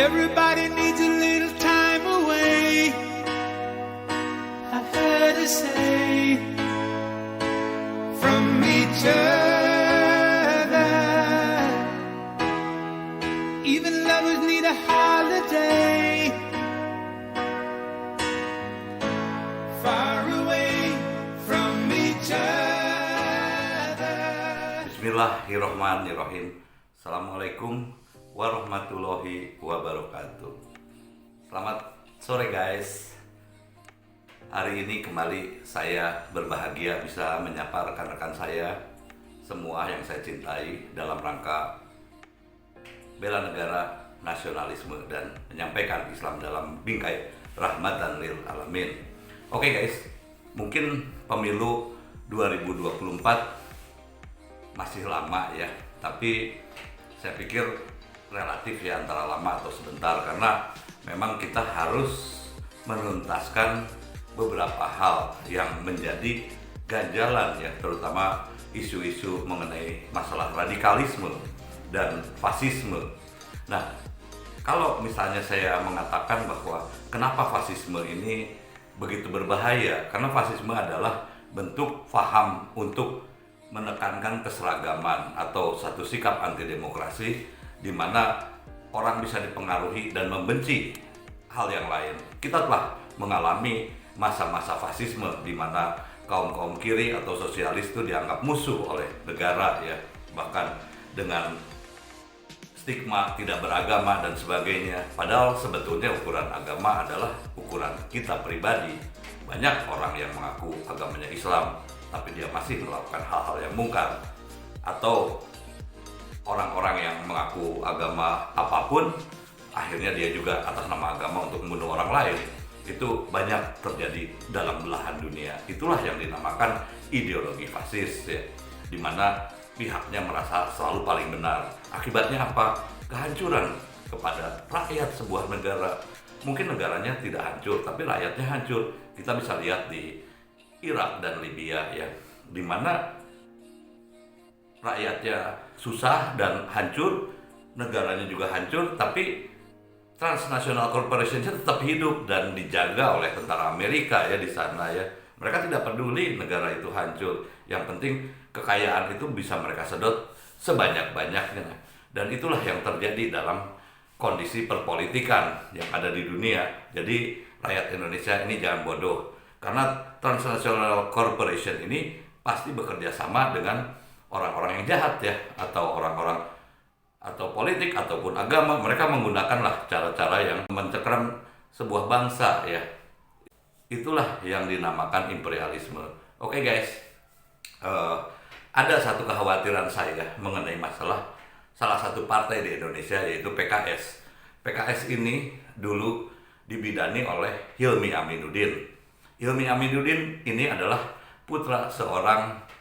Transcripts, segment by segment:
Everybody needs a little time away. I've heard her say from each other. Even lovers need a holiday. Far away from each other. Bismillahirrahmanirrahim. Assalamualaikum warahmatullahi wabarakatuh. Selamat sore guys. Hari ini kembali saya berbahagia bisa menyapa rekan-rekan saya semua yang saya cintai dalam rangka bela negara, nasionalisme, dan menyampaikan Islam dalam bingkai rahmatan lil alamin. Oke guys, mungkin pemilu 2024 masih lama ya, tapi saya pikir relatif ya, antara lama atau sebentar, karena memang kita harus menuntaskan beberapa hal yang menjadi ganjalan ya, terutama isu-isu mengenai masalah radikalisme dan fasisme. Nah, kalau misalnya saya mengatakan bahwa kenapa fasisme ini begitu berbahaya, karena fasisme adalah bentuk faham untuk menekankan keseragaman atau satu sikap anti demokrasi di mana orang bisa dipengaruhi dan membenci hal yang lain. Kita telah mengalami masa-masa fasisme di mana kaum-kaum kiri atau sosialis itu dianggap musuh oleh negara ya, bahkan dengan stigma tidak beragama dan sebagainya. Padahal sebetulnya ukuran agama adalah ukuran kita pribadi. Banyak orang yang mengaku agamanya Islam, tapi dia masih melakukan hal-hal yang mungkar. Atau orang-orang yang mengaku agama apapun, akhirnya dia juga atas nama agama untuk membunuh orang lain. Itu banyak terjadi dalam belahan dunia. Itulah yang dinamakan ideologi fasis ya, di mana pihaknya merasa selalu paling benar. Akibatnya apa? Kehancuran kepada rakyat sebuah negara. Mungkin negaranya tidak hancur, tapi rakyatnya hancur. Kita bisa lihat di Irak dan Libya ya, di mana rakyatnya susah dan hancur, negaranya juga hancur, tapi transnational corporation tetap hidup dan dijaga oleh tentara Amerika ya di sana ya. Mereka tidak peduli negara itu hancur. Yang penting kekayaan itu bisa mereka sedot sebanyak-banyaknya. Dan itulah yang terjadi dalam kondisi perpolitikan yang ada di dunia. Jadi rakyat Indonesia ini jangan bodoh, karena transnational corporation ini pasti bekerja sama dengan orang-orang yang jahat ya, atau orang-orang atau politik ataupun agama. Mereka menggunakanlah cara-cara yang mencekram sebuah bangsa ya. Itulah yang dinamakan imperialisme. Oke guys, ada satu kekhawatiran saya mengenai masalah salah satu partai di Indonesia, yaitu PKS. PKS ini dulu dibidani oleh Hilmi Aminuddin. Hilmi Aminuddin ini adalah putra seorang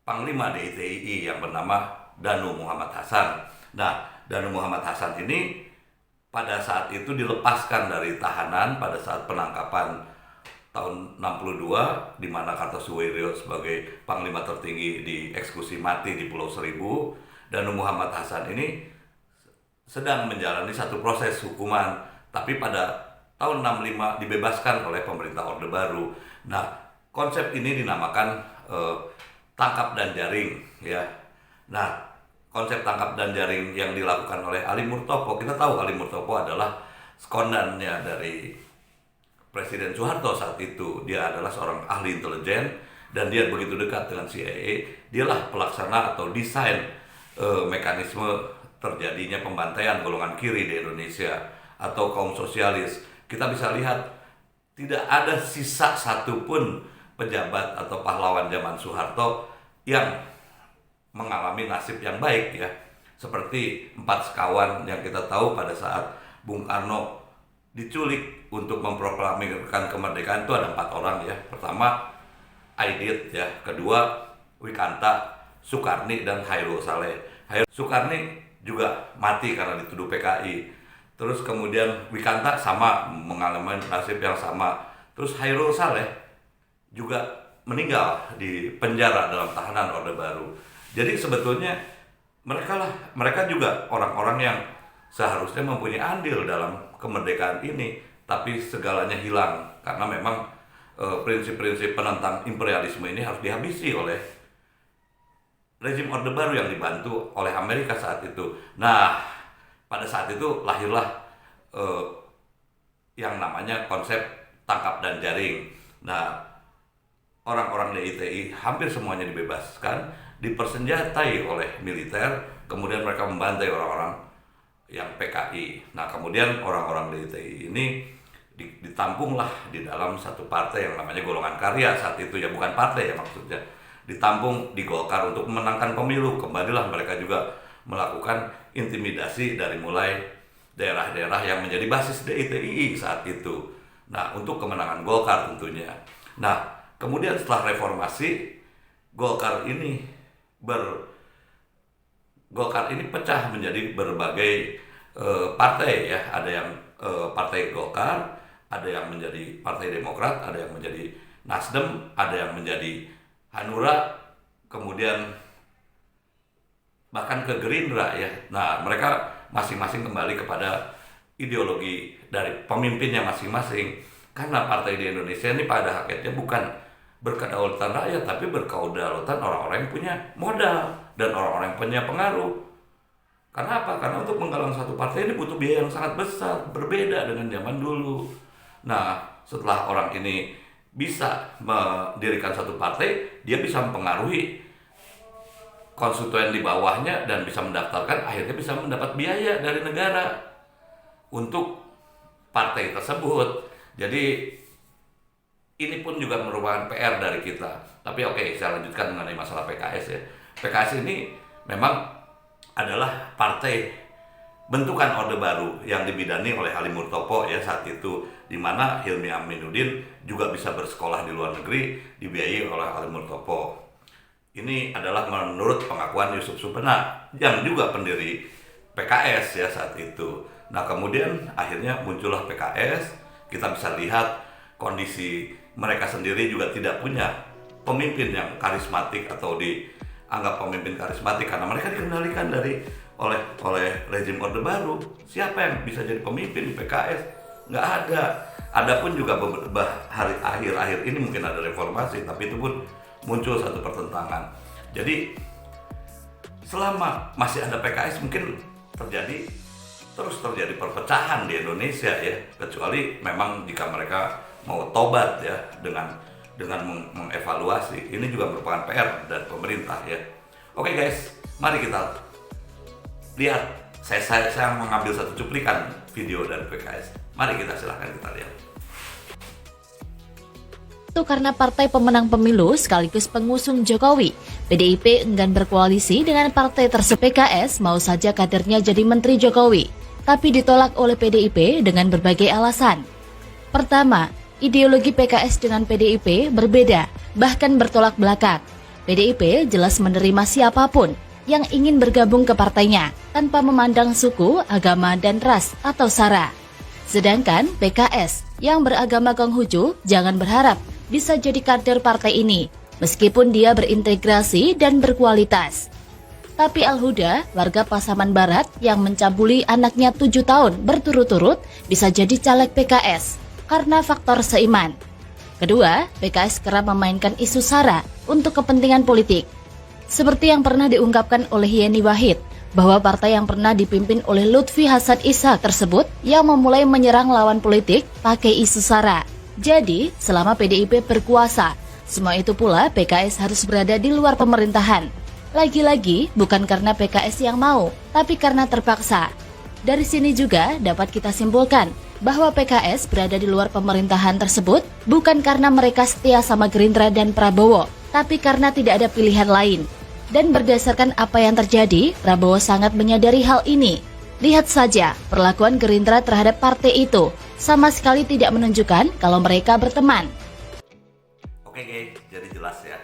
Panglima DITII yang bernama Danu Muhammad Hasan. Nah, Danu Muhammad Hasan ini pada saat itu dilepaskan dari tahanan pada saat penangkapan tahun 62, di mana Kartosuwiryo sebagai Panglima tertinggi dieksekusi mati di Pulau Seribu. Danu Muhammad Hasan ini sedang menjalani satu proses hukuman, tapi pada tahun 65 dibebaskan oleh pemerintah Orde Baru. Nah, konsep ini dinamakan tangkap dan jaring ya. Nah, konsep tangkap dan jaring yang dilakukan oleh Ali Murtopo, kita tahu Ali Murtopo adalah sekondannya dari Presiden Soeharto saat itu. Dia adalah seorang ahli intelijen dan dia begitu dekat dengan CIA. Dialah pelaksana atau desain mekanisme terjadinya pembantaian golongan kiri di Indonesia atau kaum sosialis. Kita bisa lihat tidak ada sisa satupun pejabat atau pahlawan zaman Soeharto yang mengalami nasib yang baik ya. Seperti 4 sekawan yang kita tahu pada saat Bung Karno diculik untuk memproklamirkan kemerdekaan, itu ada 4 orang ya. Pertama Aidit ya, kedua Wikanta, Sukarni, dan Hairul Saleh. Sukarni juga mati karena dituduh PKI. Terus kemudian Wikanta sama mengalami nasib yang sama. Terus Hairul Saleh juga meninggal di penjara dalam tahanan Orde Baru. Jadi sebetulnya mereka juga orang-orang yang seharusnya mempunyai andil dalam kemerdekaan ini, tapi segalanya hilang karena memang prinsip-prinsip penentang imperialisme ini harus dihabisi oleh rezim Orde Baru yang dibantu oleh Amerika saat itu. Nah, pada saat itu lahirlah yang namanya konsep tangkap dan jaring. Nah, orang-orang DITI hampir semuanya dibebaskan, dipersenjatai oleh militer, kemudian mereka membantai orang-orang yang PKI. Nah, kemudian orang-orang DITI ini ditampunglah di dalam satu partai yang namanya Golongan Karya saat itu, ya bukan partai ya maksudnya, ditampung di Golkar untuk memenangkan pemilu. Kembalilah mereka juga melakukan intimidasi dari mulai daerah-daerah yang menjadi basis DITI saat itu. Nah, untuk kemenangan Golkar tentunya. Nah, kemudian setelah reformasi, Golkar ini pecah menjadi berbagai partai ya. Ada yang partai Golkar, ada yang menjadi Partai Demokrat, ada yang menjadi Nasdem, ada yang menjadi Hanura, kemudian bahkan ke Gerindra ya. Nah, mereka masing-masing kembali kepada ideologi dari pemimpinnya masing-masing. Karena partai di Indonesia ini pada hakikatnya bukan berkedaulatan rakyat, tapi berkedaulatan orang-orang yang punya modal dan orang-orang yang punya pengaruh. Karena apa? Karena untuk menggalang satu partai ini butuh biaya yang sangat besar, berbeda dengan zaman dulu. Nah, setelah orang ini bisa mendirikan satu partai, dia bisa mempengaruhi konstituen di bawahnya dan bisa mendaftarkan, akhirnya bisa mendapat biaya dari negara untuk partai tersebut. Jadi ini pun juga merupakan PR dari kita. Tapi oke, saya lanjutkan mengenai masalah PKS ya. PKS ini memang adalah partai bentukan Orde Baru yang dibidani oleh Halim Murtopo ya saat itu, di mana Hilmi Aminuddin juga bisa bersekolah di luar negeri dibiayai oleh Halim Murtopo. Ini adalah menurut pengakuan Yusuf Supena yang juga pendiri PKS ya saat itu. Nah, kemudian akhirnya muncullah PKS. Kita bisa lihat kondisi mereka sendiri juga tidak punya pemimpin yang karismatik atau dianggap pemimpin karismatik karena mereka dikendalikan oleh rezim Orde Baru. Siapa yang bisa jadi pemimpin di PKS? Nggak ada. Adapun juga akhir-akhir ini mungkin ada reformasi, tapi itu pun muncul satu pertentangan. Jadi selama masih ada PKS mungkin terus terjadi perpecahan di Indonesia ya, kecuali memang jika mereka mau tobat ya dengan mengevaluasi. Ini juga merupakan PR dari pemerintah ya. Oke guys, mari kita lihat. Saya mengambil satu cuplikan video dari PKS. Mari silahkan kita lihat. Itu karena partai pemenang pemilu sekaligus pengusung Jokowi, PDIP enggan berkoalisi dengan partai tersebut. PKS mau saja kadernya jadi menteri Jokowi, tapi ditolak oleh PDIP dengan berbagai alasan. Pertama, ideologi PKS dengan PDIP berbeda, bahkan bertolak belakang. PDIP jelas menerima siapapun yang ingin bergabung ke partainya tanpa memandang suku, agama, dan ras atau sara. Sedangkan PKS yang beragama Konghucu jangan berharap bisa jadi kader partai ini, meskipun dia berintegrasi dan berkualitas. Tapi Al-Huda, warga Pasaman Barat yang mencabuli anaknya 7 tahun berturut-turut bisa jadi caleg PKS karena faktor seiman. Kedua, PKS kerap memainkan isu SARA untuk kepentingan politik. Seperti yang pernah diungkapkan oleh Yeni Wahid, bahwa partai yang pernah dipimpin oleh Lutfi Hasan Ishak tersebut yang memulai menyerang lawan politik pakai isu SARA. Jadi, selama PDIP berkuasa, semua itu pula PKS harus berada di luar pemerintahan. Lagi-lagi bukan karena PKS yang mau, tapi karena terpaksa. Dari sini juga dapat kita simpulkan bahwa PKS berada di luar pemerintahan tersebut bukan karena mereka setia sama Gerindra dan Prabowo, tapi karena tidak ada pilihan lain. Dan berdasarkan apa yang terjadi, Prabowo sangat menyadari hal ini. Lihat saja perlakuan Gerindra terhadap partai itu, sama sekali tidak menunjukkan kalau mereka berteman. Oke guys, jadi jelas ya.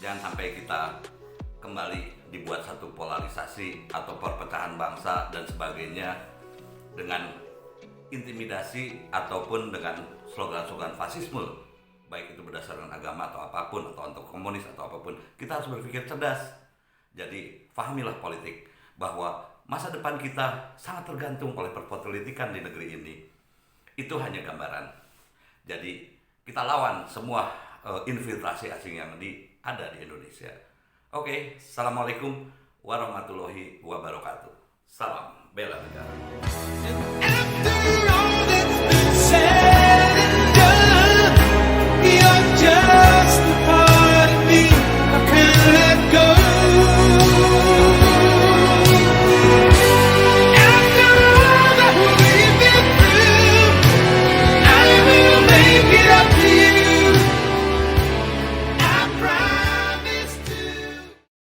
Jangan sampai kita kembali dibuat satu polarisasi atau perpecahan bangsa dan sebagainya dengan intimidasi ataupun dengan slogan-slogan fasisme, baik itu berdasarkan agama atau apapun, atau untuk komunis atau apapun. Kita harus berpikir cerdas. Jadi fahamilah politik, bahwa masa depan kita sangat tergantung oleh perpolitikan di negeri ini. Itu hanya gambaran. Jadi kita lawan semua infiltrasi asing yang ada di Indonesia. Oke, assalamualaikum warahmatullahi wabarakatuh. Salam bela negara. After all